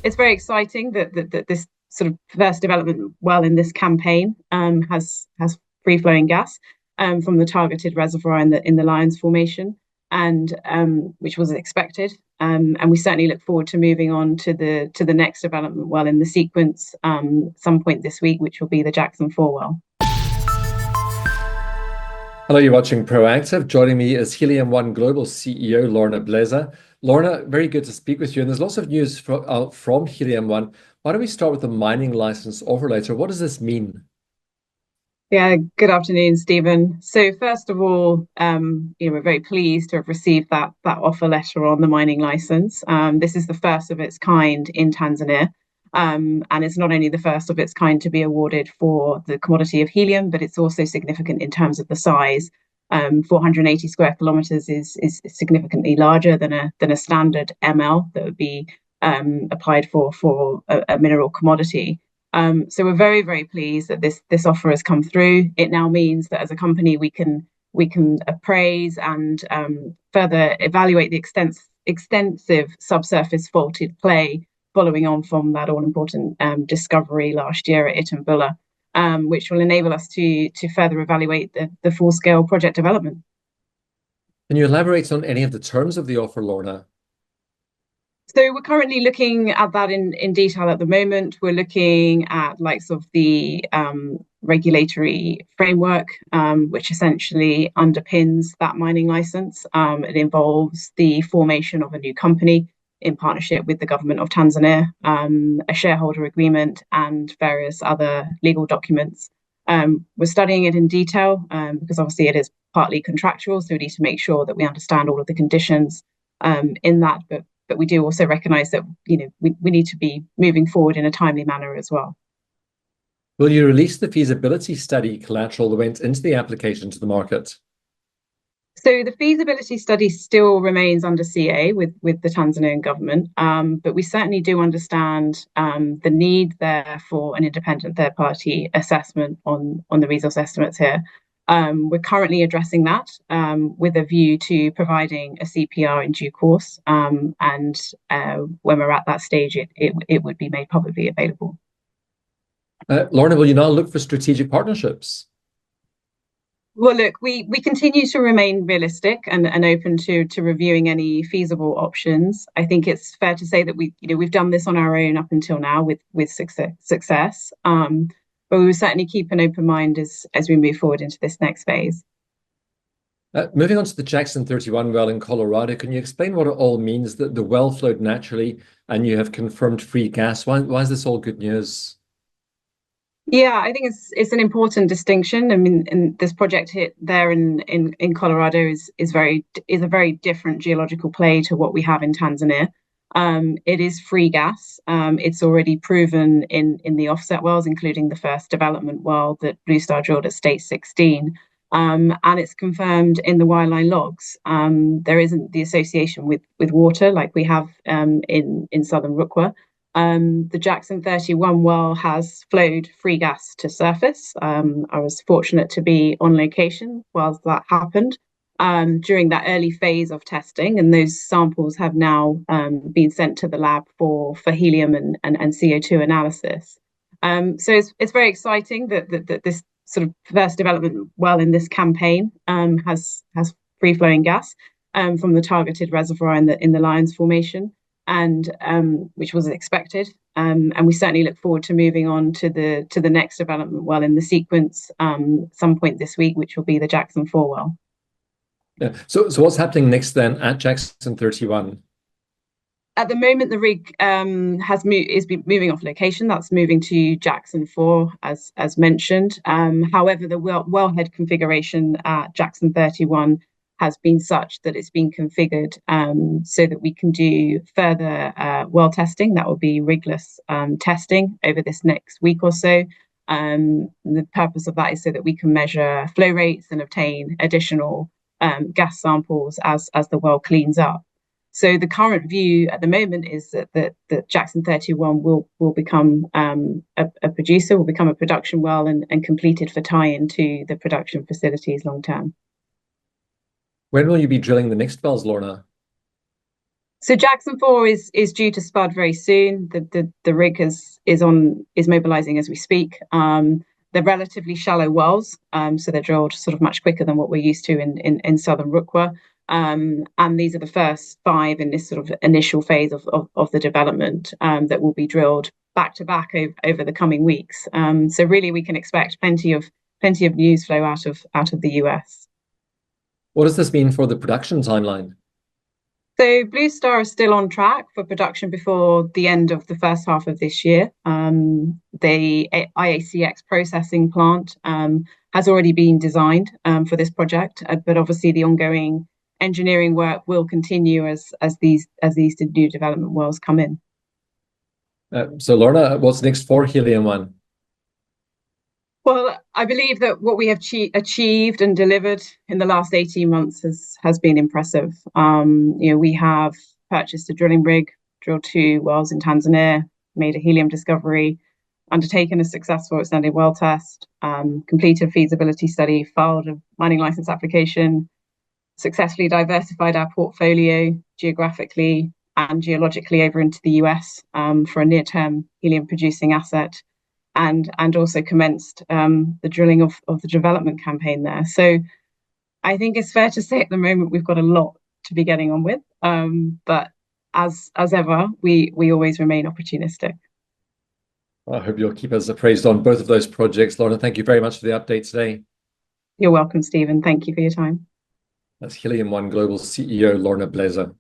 it's very exciting that this sort of first development well in this campaign has free flowing gas from the targeted reservoir in the Lions Formation, and which was expected. And we certainly look forward to moving on to the next development well in the sequence some point this week, which will be the Jackson 4 well. Hello, you're watching Proactive. Joining me is Helium One Global CEO Lorna Blazer. Lorna, very good to speak with you. And there's lots of news from Helium One. Why don't we start with the mining license offer letter? What does this mean? Yeah, good afternoon, Stephen. So first of all, we're very pleased to have received that offer letter on the mining license. This is the first of its kind in Tanzania. And it's not only the first of its kind to be awarded for the commodity of helium, but it's also significant in terms of the size. 480 square kilometers is significantly larger than a standard ML that would be applied for a mineral commodity. So we're very, very pleased that this offer has come through. It now means that as a company we can appraise and further evaluate the extensive subsurface faulted play following on from that all-important discovery last year at Itumbula, which will enable us to further evaluate the full-scale project development. Can you elaborate on any of the terms of the offer, Lorna? So we're currently looking at that in detail at the moment. We're looking at likes of the regulatory framework, which essentially underpins that mining license. It involves the formation of a new company in partnership with the government of Tanzania, a shareholder agreement, and various other legal documents. We're studying it in detail because obviously it is partly contractual, so we need to make sure that we understand all of the conditions in that. But we do also recognise that we need to be moving forward in a timely manner as well. Will you release the feasibility study collateral that went into the application to the market? So the feasibility study still remains under CA with the Tanzanian government, but we certainly do understand the need there for an independent third-party assessment on the resource estimates here. We're currently addressing that with a view to providing a CPR in due course, and when we're at that stage, it would be made publicly available. Lorna, will you now look for strategic partnerships? Well, look, we continue to remain realistic and open to reviewing any feasible options. I think it's fair to say that we've done this on our own up until now with success. But we will certainly keep an open mind as we move forward into this next phase. Moving on to the Jackson 31 well in Colorado, can you explain what it all means that the well flowed naturally and you have confirmed free gas? Why is this all good news? Yeah, I think it's an important distinction. I mean, and this project hit there in Colorado is a very different geological play to what we have in Tanzania. It is free gas. It's already proven in the offset wells, including the first development well that Blue Star drilled at State 16. And it's confirmed in the wireline logs. There isn't the association with water like we have in southern Rukwa. The Jackson 31 well has flowed free gas to surface. I was fortunate to be on location whilst that happened during that early phase of testing, and those samples have now been sent to the lab for helium and CO2 analysis. So it's very exciting that this sort of first development well in this campaign has free flowing gas from the targeted reservoir in the Lions Formation, and which was expected. And we certainly look forward to moving on to the next development well in the sequence some point this week, which will be the Jackson 4 well. Yeah. So what's happening next then at Jackson 31? At the moment, the rig is moving off location. That's moving to Jackson 4, as mentioned. However, the wellhead configuration at Jackson 31 has been such that it's been configured so that we can do further well testing. That will be rigless testing over this next week or so. The purpose of that is so that we can measure flow rates and obtain additional gas samples as the well cleans up. So the current view at the moment is that Jackson 31 will become a producer, will become a production well and completed for tie-in to the production facilities long term. When will you be drilling the next wells, Lorna? So Jackson 4 is due to spud very soon. The rig is mobilizing as we speak. They're relatively shallow wells, so they're drilled sort of much quicker than what we're used to in southern Rukwa. And these are the first five in this sort of initial phase of the development that will be drilled back to back over the coming weeks. So really, we can expect plenty of news flow out of the US. What does this mean for the production timeline? So Blue Star is still on track for production before the end of the first half of this year. The IACX processing plant has already been designed for this project, but obviously the ongoing engineering work will continue as these new development wells come in. So Lorna, what's next for Helium One? Well, I believe that what we have achieved and delivered in the last 18 months has been impressive. We have purchased a drilling rig, drilled 2 wells in Tanzania, made a helium discovery, undertaken a successful extended well test, completed a feasibility study, filed a mining license application, successfully diversified our portfolio geographically and geologically over into the US for a near-term helium producing asset, and also commenced the drilling of the development campaign there. So I think it's fair to say at the moment we've got a lot to be getting on with, but as ever, we always remain opportunistic. I hope you'll keep us appraised on both of those projects. Lorna, thank you very much for the update today. You're welcome, Stephen. Thank you for your time. That's Helium One Global CEO Lorna Blazer.